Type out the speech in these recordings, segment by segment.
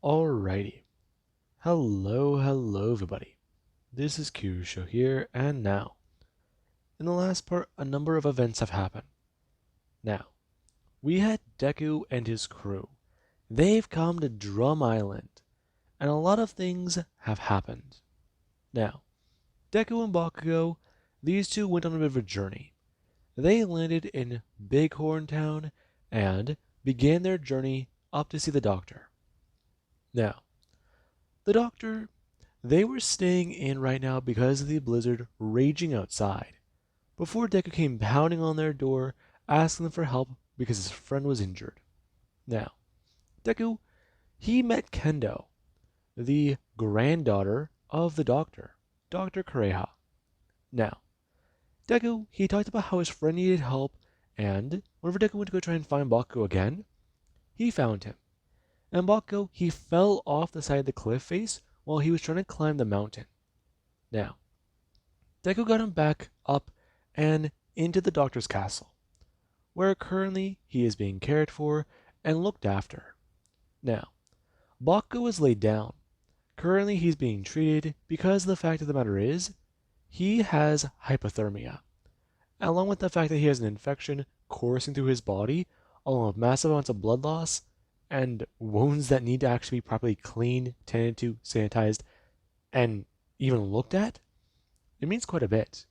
Alrighty. Hello everybody. This is Kyusho here, and now. In the last part, a number of events have happened. Now, we had Deku and his crew. They've come to Drum Island, and a lot of things have happened. Now, Deku and Bakugo, these two went on a bit of a journey. They landed in Bighorn Town and began their journey up to see the doctor. Now, the doctor, they were staying in right now because of the blizzard raging outside, before Deku came pounding on their door, asking them for help because his friend was injured. Now, Deku, he met Kendo, the granddaughter of the doctor, Dr. Kureha. Now, Deku, he talked about how his friend needed help, and whenever Deku went to go try and find Bakugo again, he found him. And Bakugo, he fell off the side of the cliff face while he was trying to climb the mountain. Now, Deku got him back up and into the doctor's castle, where currently he is being cared for and looked after. Now, Bakugo is laid down. Currently he's being treated because the fact of the matter is, he has hypothermia, along with the fact that he has an infection coursing through his body, along with massive amounts of blood loss, and wounds that need to actually be properly cleaned, tended to, sanitized, and even looked at. It means quite a bit.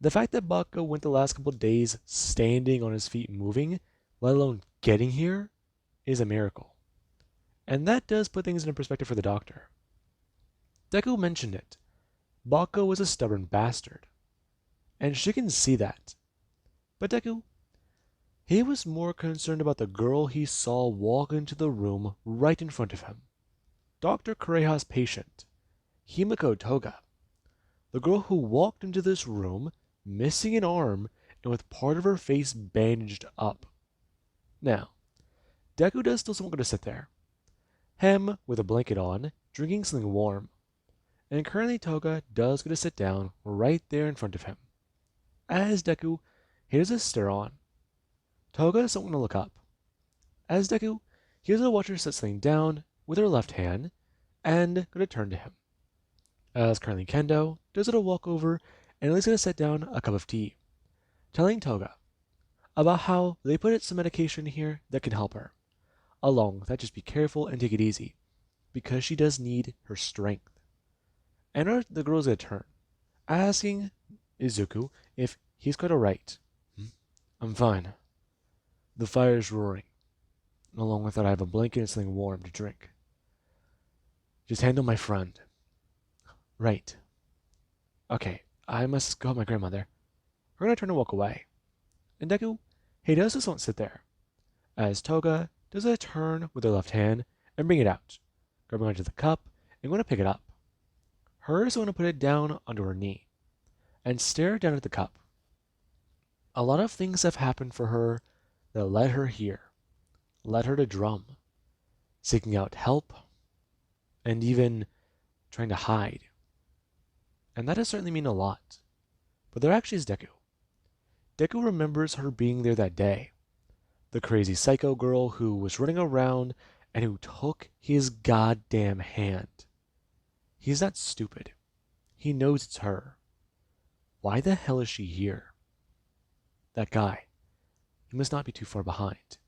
The fact that Bakugo went the last couple of days standing on his feet moving, let alone getting here, is a miracle. And that does put things into perspective for the doctor. Deku mentioned it. Bakugo was a stubborn bastard. And she can see that. But Deku, he was more concerned about the girl he saw walk into the room right in front of him. Dr. Kureha's patient, Himiko Toga. The girl who walked into this room missing an arm and with part of her face bandaged up. Now, Deku does still want to sit there. Him with a blanket on, drinking something warm. And currently Toga does get to sit down right there in front of him. As Deku, he does a stare on. Toga doesn't want to look up. As Deku, he does a watch her sit something down with her left hand and going to turn to him. As currently Kendo does it a walk over and is going to set down a cup of tea, telling Toga about how they put some medication here that can help her. Along with that, just be careful and take it easy, because she does need her strength. And the girl's going to turn, asking Izuku if he's quite alright. I'm fine. The fire's roaring. Along with that, I have a blanket and something warm to drink. Just handle my friend. Right. Okay, I must go help my grandmother. We're gonna turn and walk away. And Deku, he does just won't sit there. As Toga does a turn with her left hand and bring it out, grabbing onto the cup and going to pick it up. Hers going to put it down under her knee and stare down at the cup. A lot of things have happened for her that led her here, led her to Drum, seeking out help, and even trying to hide. And that does certainly mean a lot. But there actually is Deku. Deku remembers her being there that day. The crazy psycho girl who was running around and who took his goddamn hand. He's not stupid. He knows it's her. Why the hell is she here? That guy. He must not be too far behind.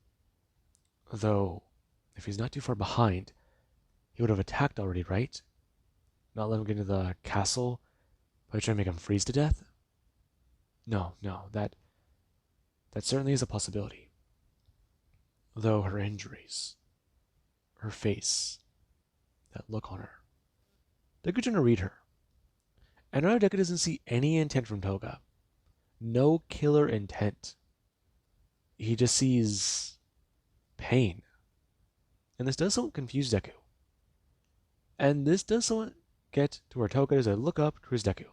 Though, if he's not too far behind, he would have attacked already, right? Not let him get into the castle by trying to make him freeze to death? No, that certainly is a possibility. Though her injuries, her face, that look on her. Deku's trying to read her. And now Deku doesn't see any intent from Toga. No killer intent. He just sees pain. And this does somewhat confuse Deku. And this does somewhat get to where Toga does a look up towards Deku.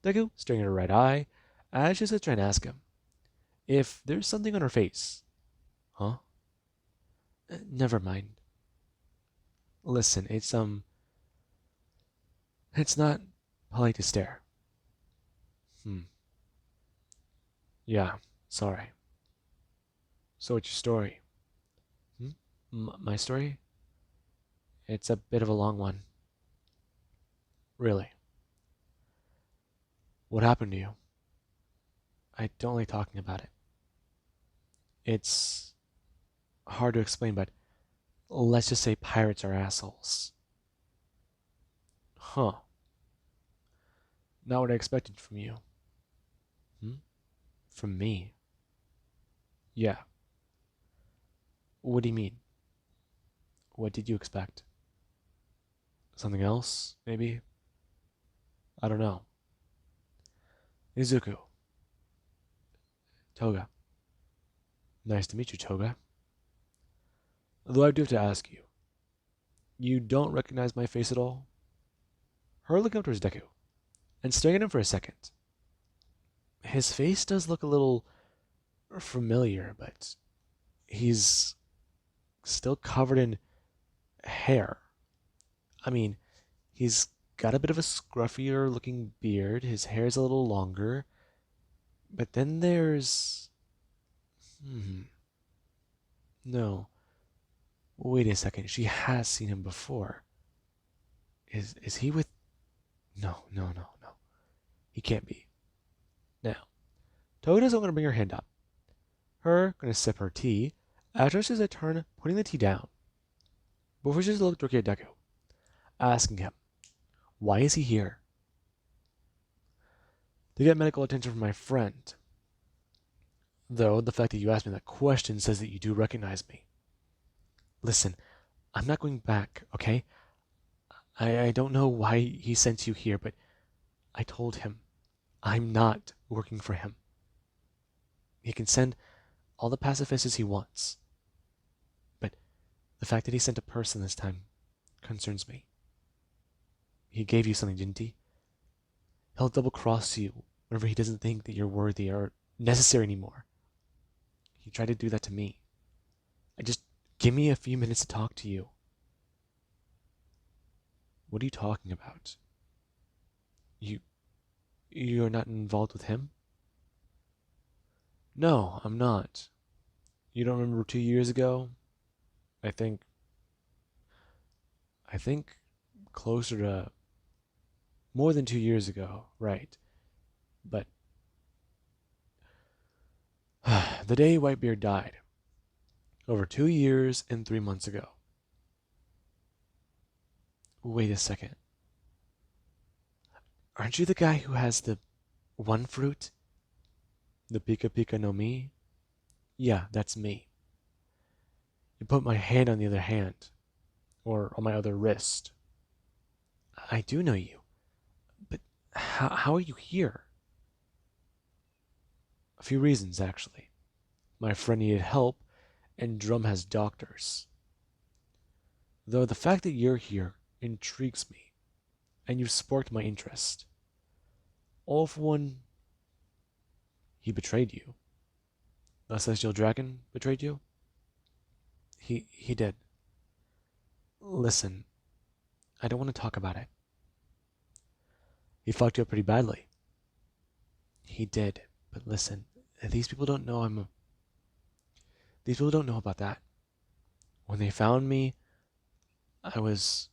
Deku staring at her right eye as she's trying to ask him if there's something on her face. Huh? Never mind. Listen, it's not polite to stare. Yeah, sorry. So what's your story? My story? It's a bit of a long one. Really. What happened to you? I don't like talking about it. It's hard to explain, but let's just say pirates are assholes. Huh. Not what I expected from you. Hmm? From me? Yeah. What do you mean? What did you expect? Something else, maybe? I don't know. Izuku. Toga. Nice to meet you, Toga. Though I do have to ask you, you don't recognize my face at all? Her looking up towards Deku, and staring at him for a second. His face does look a little familiar, but he's still covered in hair. I mean, he's got a bit of a scruffier looking beard, his hair's a little longer, but then there's. Hmm. No. Wait a second, she has seen him before. Is he with. No, no, no, no. He can't be. Now, Toga's going to bring her hand up. Her going to sip her tea. After she takes a turn putting the tea down. Before she just looked directly at Deku, asking him, why is he here? To get medical attention from my friend. Though the fact that you asked me that question says that you do recognize me. Listen, I'm not going back, okay? I don't know why he sent you here, but I told him I'm not working for him. He can send all the pacifists he wants. But the fact that he sent a person this time concerns me. He gave you something, didn't he? He'll double cross you whenever he doesn't think that you're worthy or necessary anymore. He tried to do that to me. Just give me a few minutes to talk to you. What are you talking about? You you're not involved with him? No, I'm not. You don't remember 2 years ago? I think I think closer to more than 2 years ago, right. But the day Whitebeard died, over 2 years and 3 months ago. Wait a second. Aren't you the guy who has the one fruit? The Pika Pika no Mi? Yeah, that's me. You put my hand on the other hand, or on my other wrist. I do know you, but how are you here? A few reasons, actually. My friend needed help, and Drum has doctors. Though the fact that you're here intrigues me, and you've sparked my interest. All for one, he betrayed you. The Celestial Dragon betrayed you? He did. Listen, I don't want to talk about it. He fucked you up pretty badly. He did, but listen, these people don't know these people don't know about that. When they found me, I was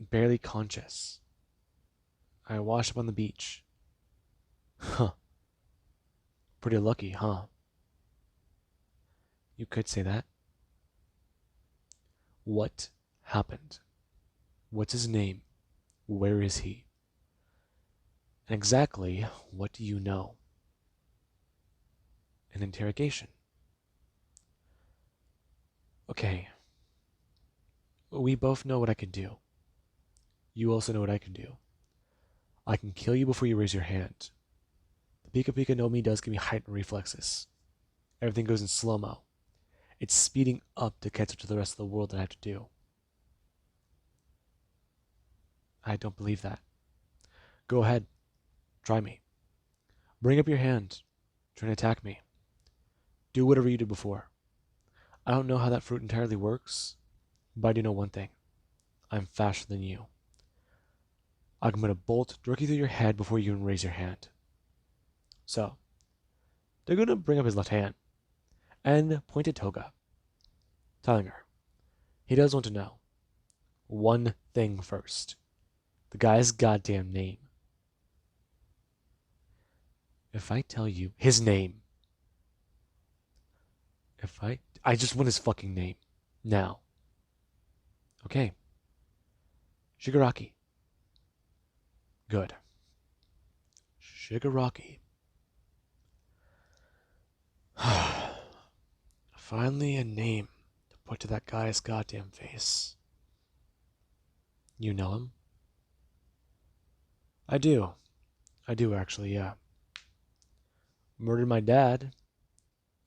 barely conscious. I washed up on the beach. Huh. Pretty lucky, huh? You could say that. What happened? What's his name? Where is he? And exactly what do you know? An interrogation. Okay. We both know what I can do. You also know what I can do. I can kill you before you raise your hand. The Pika Pika no Mi does give me heightened reflexes. Everything goes in slow-mo. It's speeding up to catch up to the rest of the world that I have to do. I don't believe that. Go ahead. Try me. Bring up your hand. Try to attack me. Do whatever you did before. I don't know how that fruit entirely works, but I do know one thing. I'm faster than you. I'm going to bolt directly through your head before you even raise your hand. So, they're going to bring up his left hand and point at Toga, telling her he does want to know. one thing first. The guy's goddamn name. If I tell you his name, I just want his fucking name. Now. Okay. Shigaraki. Good. Shigaraki. Finally a name to put to that guy's goddamn face. You know him? I do. I do actually, yeah. Murdered my dad,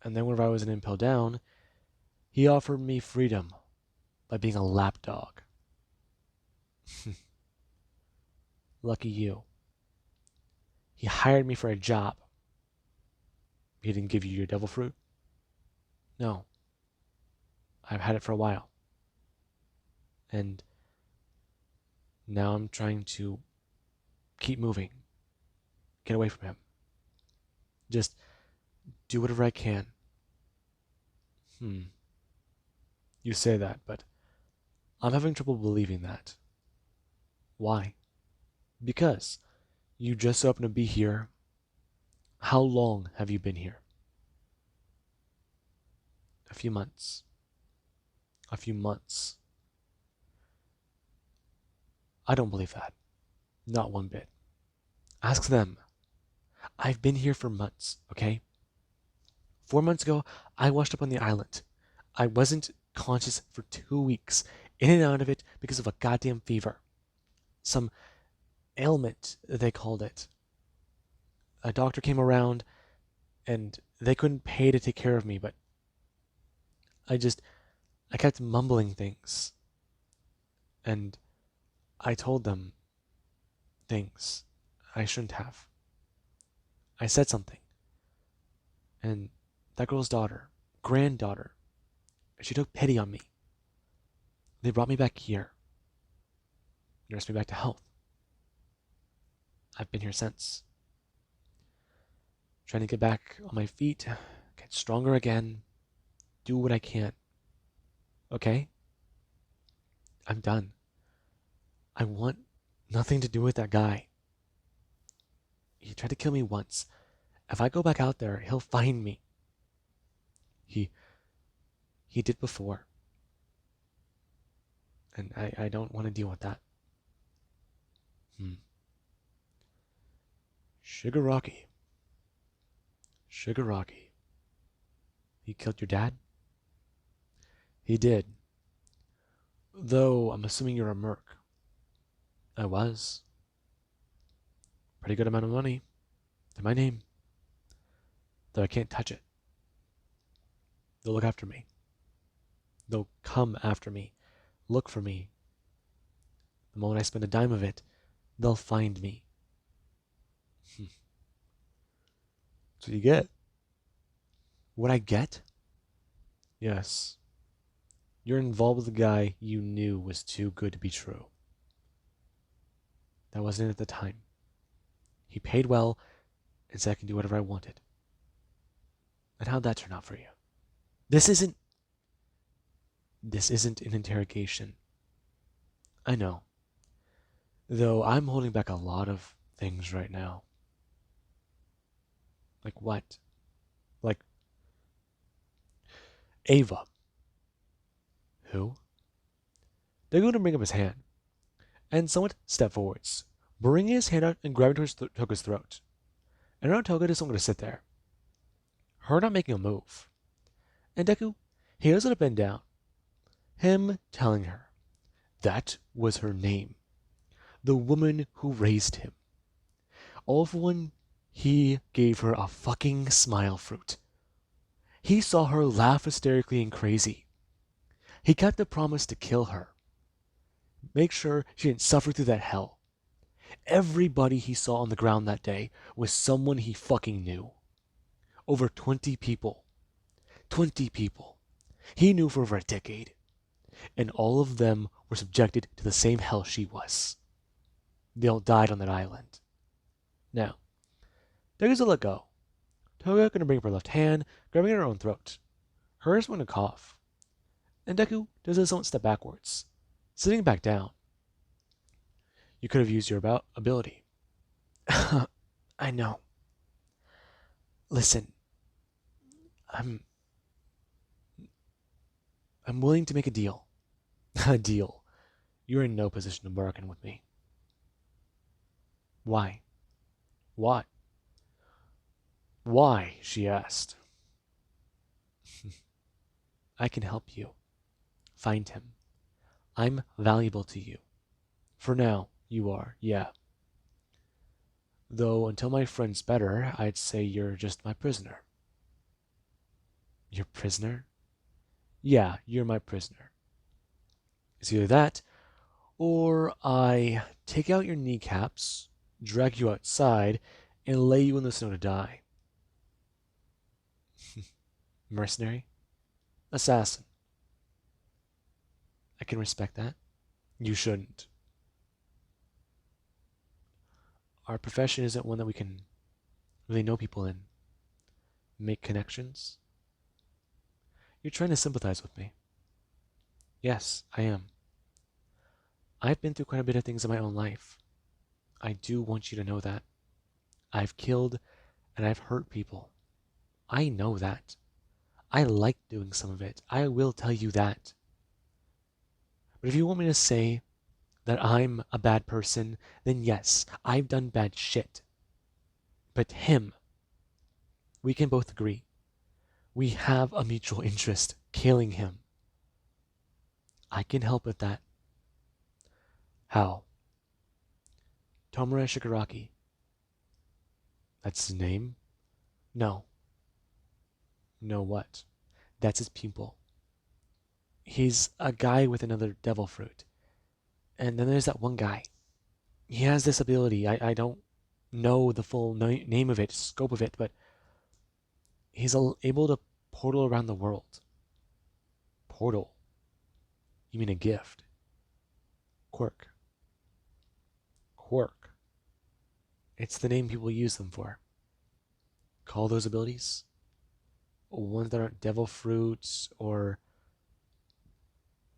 and then whenever I was an impel down, he offered me freedom by being a lapdog. Lucky you. He hired me for a job. He didn't give you your devil fruit? No. I've had it for a while. And now I'm trying to keep moving. Get away from him. Just do whatever I can. You say that, but I'm having trouble believing that. Why? Because you just so happen to be here. How long have you been here? A few months. A few months. I don't believe that. Not one bit. Ask them. I've been here for months, okay? 4 months ago, I washed up on the island. I wasn't conscious for 2 weeks, in and out of it because of a goddamn fever. Some ailment, they called it. A doctor came around, and they couldn't pay to take care of me, but I kept mumbling things. And I told them things I shouldn't have. I said something. And that girl's granddaughter, she took pity on me. They brought me back here. Nursed me back to health. I've been here since. Trying to get back on my feet, get stronger again, do what I can. Okay? I'm done. I want nothing to do with that guy. He tried to kill me once. If I go back out there, he'll find me. He did before. And I don't want to deal with that. Shigaraki. Shigaraki. He killed your dad? He did. Though I'm assuming you're a merc. I was. Pretty good amount of money. To my name. Though I can't touch it. They'll look after me. They'll come after me. Look for me. The moment I spend a dime of it, they'll find me. That's what you get. What I get? Yes. You're involved with a guy you knew was too good to be true. That wasn't it at the time. He paid well and said I can do whatever I wanted. And how'd that turn out for you? This isn't an interrogation. I know. Though I'm holding back a lot of things right now. Like what? Like Ava. Who? They're going to bring up his hand, and somewhat step forwards, bringing his hand out and grabbing Toga's throat. And now Toga doesn't want to sit there. Her not making a move. And Deku, he doesn't bend down. Him telling her that was her name. The woman who raised him. All for one, he gave her a fucking smile fruit. He saw her laugh hysterically and crazy. He kept a promise to kill her. Make sure she didn't suffer through that hell. Everybody he saw on the ground that day was someone he fucking knew. Over 20 people. 20 people. He knew for over a decade. And all of them were subjected to the same hell she was. They all died on that island. Now, Degu's to let go. Toga gonna bring up her left hand, grabbing her own throat. Hers went to cough. And Deku does a somewhat step backwards, Sitting back down, you could have used your ability. I know. Listen, I'm I'm willing to make a deal. A deal. You're in no position to bargain with me. Why? Why? Why? She asked. I can help you. Find him. I'm valuable to you. For now, you are, yeah. Though until my friend's better, I'd say you're just my prisoner. Your prisoner? Yeah, you're my prisoner. It's either that, or I take out your kneecaps, drag you outside, and lay you in the snow to die. Mercenary? Assassin. I can respect that. You shouldn't. Our profession isn't one that we can really know people in, make connections. You're trying to sympathize with me. Yes, I am. I've been through quite a bit of things in my own life. I do want you to know that. I've killed and I've hurt people. I know that. I like doing some of it. I will tell you that. But if you want me to say that I'm a bad person, then yes, I've done bad shit. But him, we can both agree. We have a mutual interest, killing him. I can help with that. How? Tomura Shigaraki. That's his name? No. No what? That's his pupil. He's a guy with another devil fruit. And then there's that one guy. He has this ability. I don't know the full name of it, scope of it, but he's able to portal around the world. Portal? You mean a gift? Quirk. Quirk. It's the name people use them for. Call those abilities? Ones that aren't devil fruits or,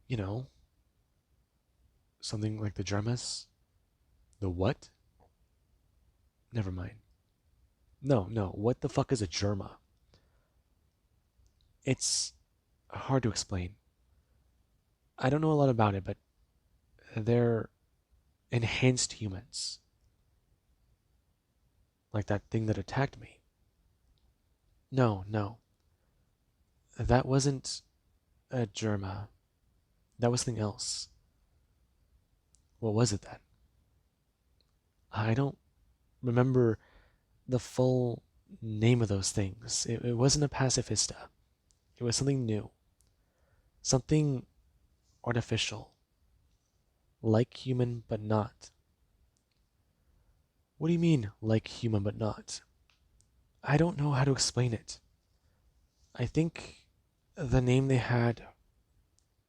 you know, something like the Germas? The what? Never mind. No, no. What the fuck is a Germa? It's hard to explain. I don't know a lot about it, but they're enhanced humans. Like that thing that attacked me. No, no. That wasn't a Germa. That was something else. What was it then? I don't remember the full name of those things. It wasn't a pacifista. It was something new. Something artificial. Like human, but not. What do you mean, like human, but not? I don't know how to explain it. I think the name they had,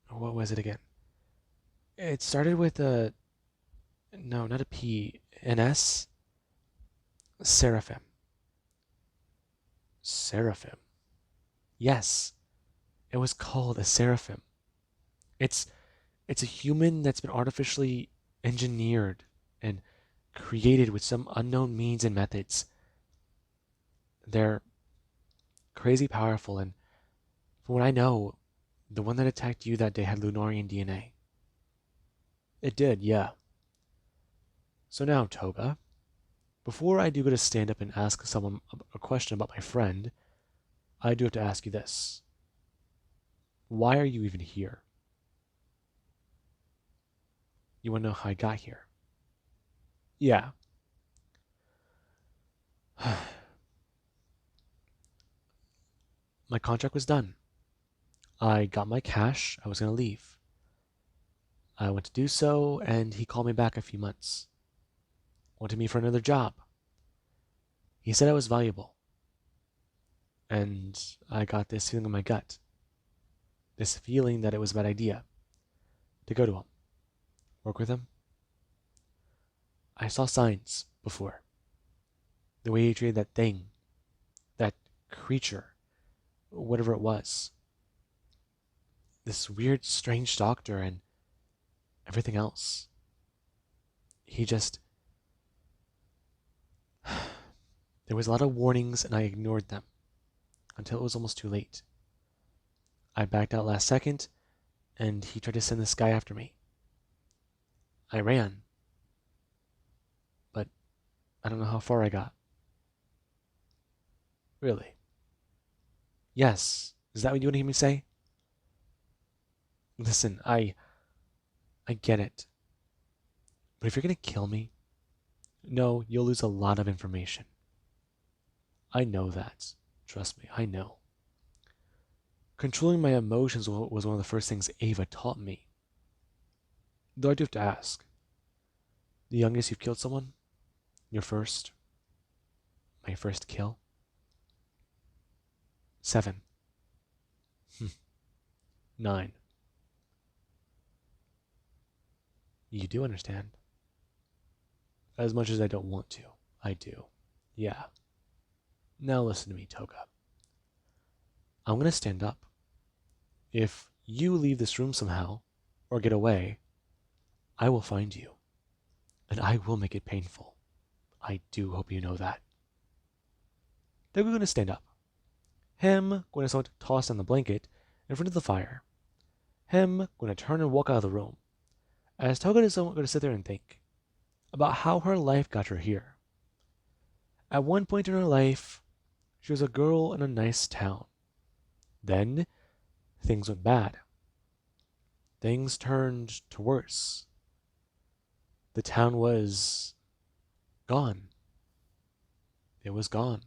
what was it again? It started with a, no, not a P, an S? Seraphim. Seraphim. Yes, it was called a seraphim. It's it's a human that's been artificially engineered and created with some unknown means and methods. They're crazy powerful, and from what I know, the one that attacked you that day had Lunarian DNA. It did, yeah. So now, Toga, before I do go to stand up and ask someone a question about my friend, I do have to ask you this. Why are you even here? You want to know how I got here? Yeah. My contract was done. I got my cash. I was going to leave. I went to do so, and he called me back a few months. Wanted me for another job. He said I was valuable. And I got this feeling in my gut. This feeling that it was a bad idea to go to him, work with him. I saw signs before. The way he treated that thing, that creature, whatever it was. This weird, strange doctor, and everything else. He just. There was a lot of warnings and I ignored them until it was almost too late. I backed out last second and he tried to send this guy after me. I ran, but I don't know how far I got. Really? Yes. Is that what you want to hear me say? Listen, I get it. But if you're gonna kill me, no, you'll lose a lot of information. I know that. Trust me, I know. Controlling my emotions was one of the first things Ava taught me. Though I do have to ask, the youngest you've killed someone? Your first? My first kill? 7. 9. You do understand. As much as I don't want to, I do. Yeah. Now listen to me, Toga. I'm gonna stand up. If you leave this room somehow, or get away, I will find you. And I will make it painful. I do hope you know that. Then we're gonna stand up. Him going to start to toss down the blanket in front of the fire. Him going to turn and walk out of the room. As Toga is going to sit there and think about how her life got her here. At one point in her life, she was a girl in a nice town. Then, things went bad. Things turned to worse. The town was gone. It was gone.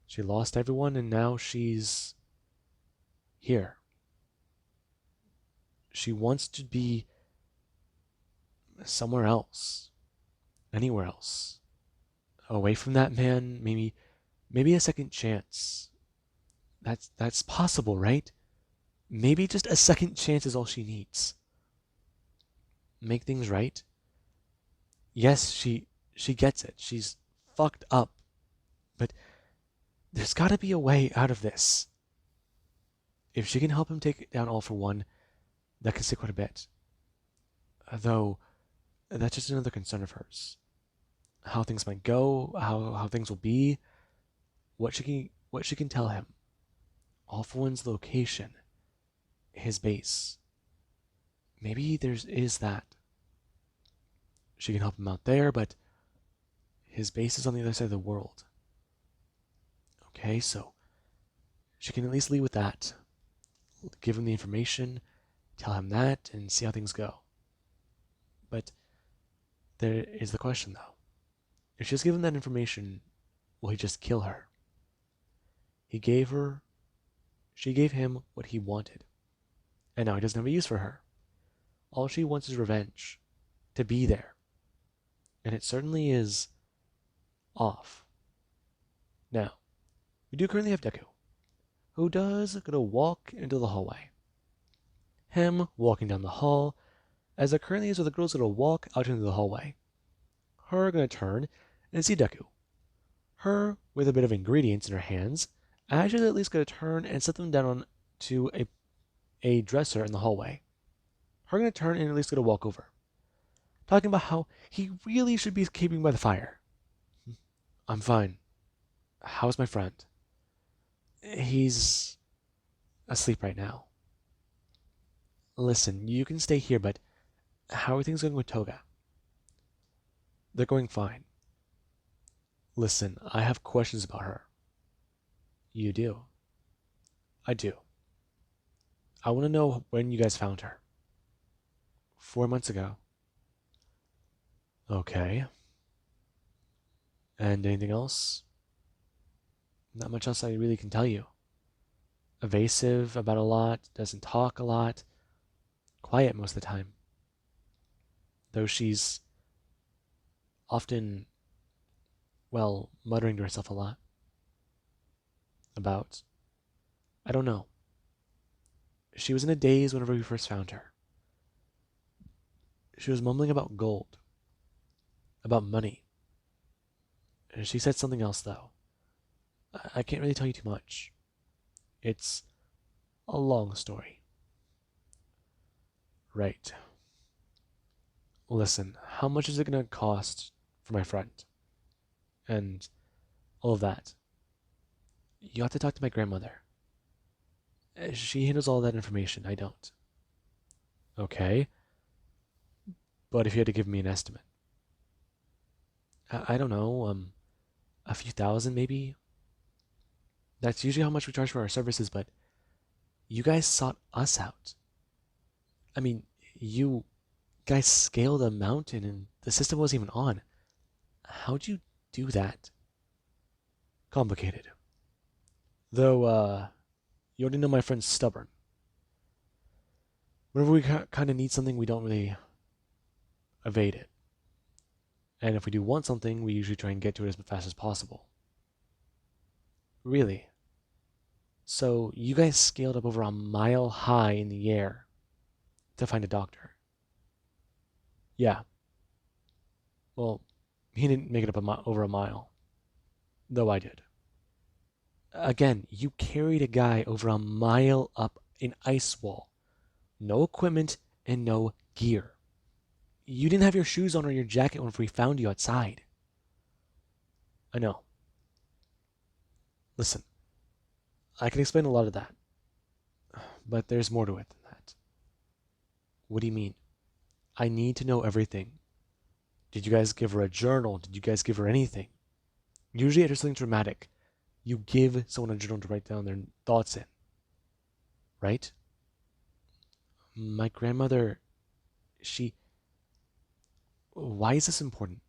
She lost everyone and now she's here. She wants to be somewhere else. Anywhere else. Away from that man, maybe a second chance. That's possible, right? Maybe just a second chance is all she needs. Make things right. Yes, she gets it. She's fucked up. But there's got to be a way out of this. If she can help him take down All for One, that can say quite a bit. Though that's just another concern of hers. How things might go, how things will be, what she can tell him. All for One's location, his base. Maybe is that. She can help him out there, but his base is on the other side of the world. Okay, so she can at least lead with that. Give him the information, tell him that, and see how things go. But there is the question, though. If she just gives him that information, will he just kill her? She gave him what he wanted. And now he doesn't have a use for her. All she wants is revenge. To be there. And it certainly is off. Now, we do currently have Deku, who does gonna walk into the hallway. Him walking down the hall, as it currently is where the girl's gonna walk out into the hallway. Her gonna turn and see Deku. Her, with a bit of ingredients in her hands, actually at least gonna turn and set them down to a dresser in the hallway. Her gonna turn and at least gonna walk over. Talking about how he really should be keeping by the fire. I'm fine. How's my friend? He's asleep right now. Listen, you can stay here, but how are things going with Toga? They're going fine. Listen, I have questions about her. You do? I do. I want to know when you guys found her. 4 months ago. Okay. And anything else? Not much else I really can tell you. Evasive about a lot, doesn't talk a lot, quiet most of the time. Though she's often, well, muttering to herself a lot. About, I don't know. She was in a daze whenever we first found her. She was mumbling about gold, about money. And she said something else, though. I can't really tell you too much. It's a long story. Right. Listen, how much is it gonna cost for my friend? And all of that. You have to talk to my grandmother. She handles all that information. I don't. Okay, but if you had to give me an estimate, I don't know, a few thousand maybe. That's usually how much we charge for our services, but you guys sought us out. I mean, you guys scaled a mountain and the system wasn't even on. How'd you do that? Complicated. Though, you already know my friend's stubborn. Whenever we kind of need something, we don't really evade it. And if we do want something, we usually try and get to it as fast as possible. Really. So, you guys scaled up over a mile high in the air to find a doctor. Yeah. Well, he didn't make it up over a mile, though I did. Again, you carried a guy over a mile up an ice wall. No equipment and no gear. You didn't have your shoes on or your jacket when we found you outside. I know. Listen, I can explain a lot of that, but there's more to it than that. What do you mean? I need to know everything. Did you guys give her a journal? Did you guys give her anything? Usually after something dramatic, you give someone a journal to write down their thoughts in, right? My grandmother, she... Why is this important?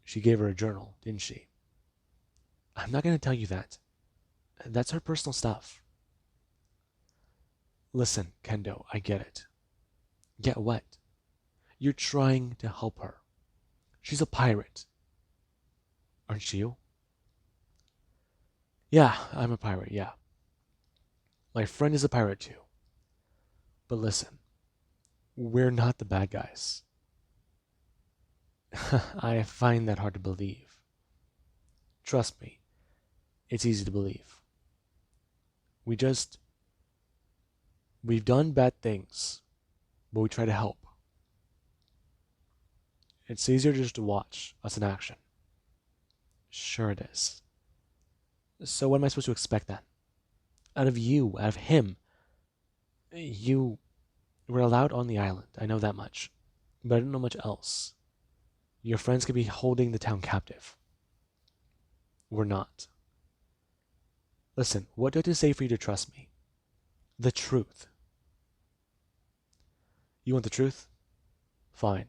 She gave her a journal, didn't she? I'm not going to tell you that. That's her personal stuff. Listen, Kendo, I get it. Get what? You're trying to help her. She's a pirate. Aren't you? Yeah, I'm a pirate, yeah. My friend is a pirate too. But listen, we're not the bad guys. I find that hard to believe. Trust me, it's easy to believe. We just... We've done bad things, but we try to help. It's easier just to watch us in action. Sure it is. So what am I supposed to expect then? Out of you, out of him? You were allowed on the island, I know that much. But I don't know much else. Your friends could be holding the town captive. We're not. Listen, what do I have to say for you to trust me? The truth. You want the truth? Fine.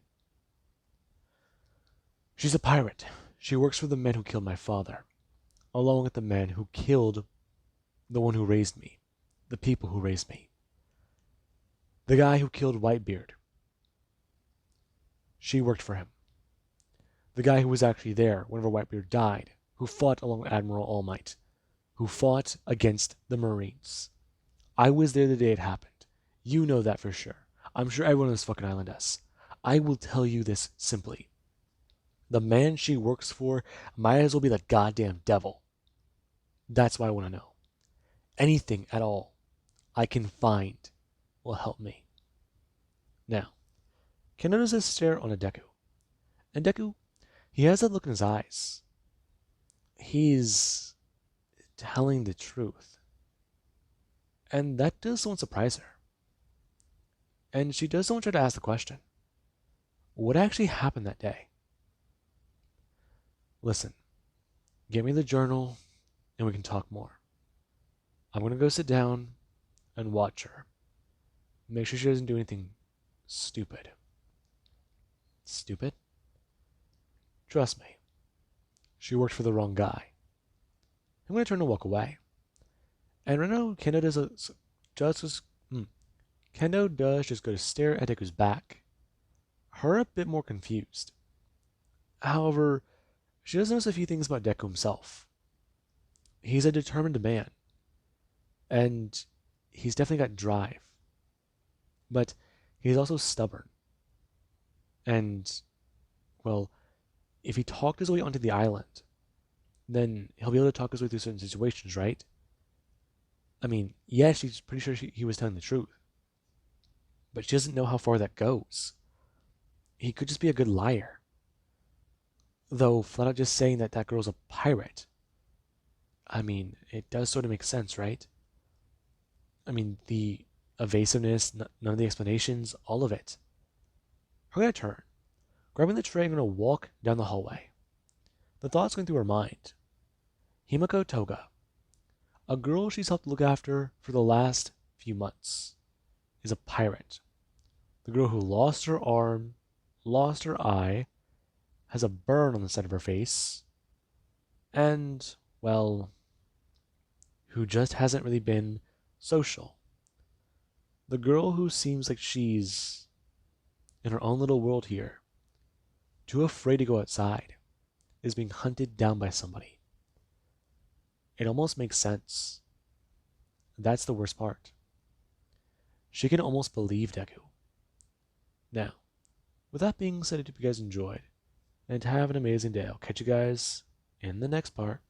She's a pirate. She works for the men who killed my father, along with the man who killed the one who raised me, the people who raised me. The guy who killed Whitebeard. She worked for him. The guy who was actually there whenever Whitebeard died, who fought along with Admiral All Might, who fought against the Marines. I was there the day it happened. You know that for sure. I'm sure everyone on this fucking island does. I will tell you this simply. The man she works for might as well be the goddamn devil. That's what I want to know. Anything at all I can find will help me. Now, can I notice this stare on a Deku? And Deku, he has that look in his eyes. He's telling the truth. And that does somewhat surprise her. And she does somewhat try to ask the question. What actually happened that day? Listen, give me the journal and we can talk more. I'm going to go sit down and watch her. Make sure she doesn't do anything stupid. Stupid? Trust me. She worked for the wrong guy. I'm going to turn and walk away. And right now, Kendo does just go to stare at Deku's back. Her a bit more confused. However, she does notice a few things about Deku himself. He's a determined man. And he's definitely got drive. But he's also stubborn. And, well, if he talked his way onto the island, then he'll be able to talk his way through certain situations, right? I mean, yes, she's pretty sure he was telling the truth. But she doesn't know how far that goes. he could just be a good liar. Though flat out just saying that that girl's a pirate, I mean, it does sort of make sense, right? I mean, the evasiveness, none of the explanations, all of it. Her gonna turn, grabbing the tray and gonna walk down the hallway. The thoughts going through her mind. Himiko Toga, a girl she's helped look after for the last few months, is a pirate. The girl who lost her arm, lost her eye, has a burn on the side of her face, and, well, who just hasn't really been social. The girl who seems like she's in her own little world here, too afraid to go outside, is being hunted down by somebody. It almost makes sense. That's the worst part. She can almost believe Deku. Now, with that being said, I hope you guys enjoyed, and have an amazing day. I'll catch you guys in the next part.